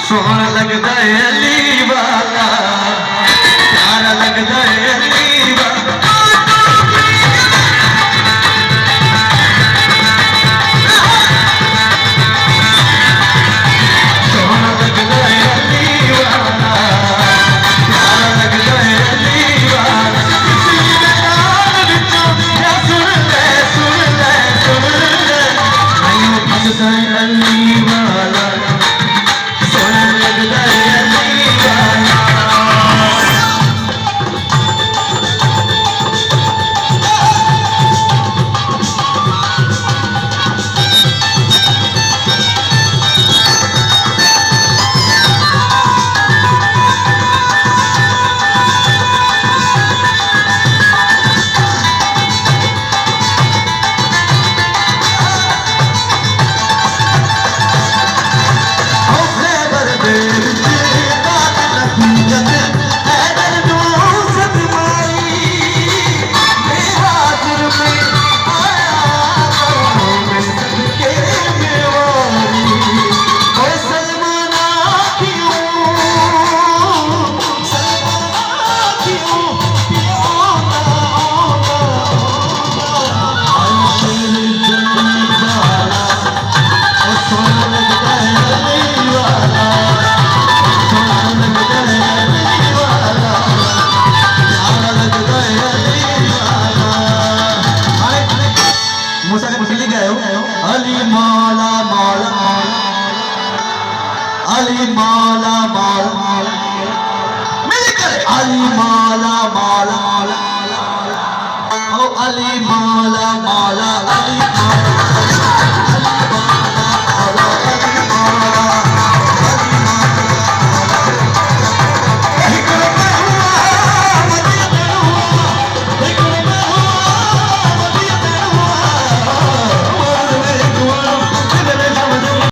सोहना लगदा है अली वाला, प्यारा लगदा है अली वाला। सोहना लगदा है अली वाला, प्यारा लगदा है अली वाला। किसी दे नाल विचों या सुन ले सुन ले सुन ले, मैनू पसंद है अली वाला। अली मौला मौला अली मौला मौला मिलकर अली मौला मौला ओ अली मौला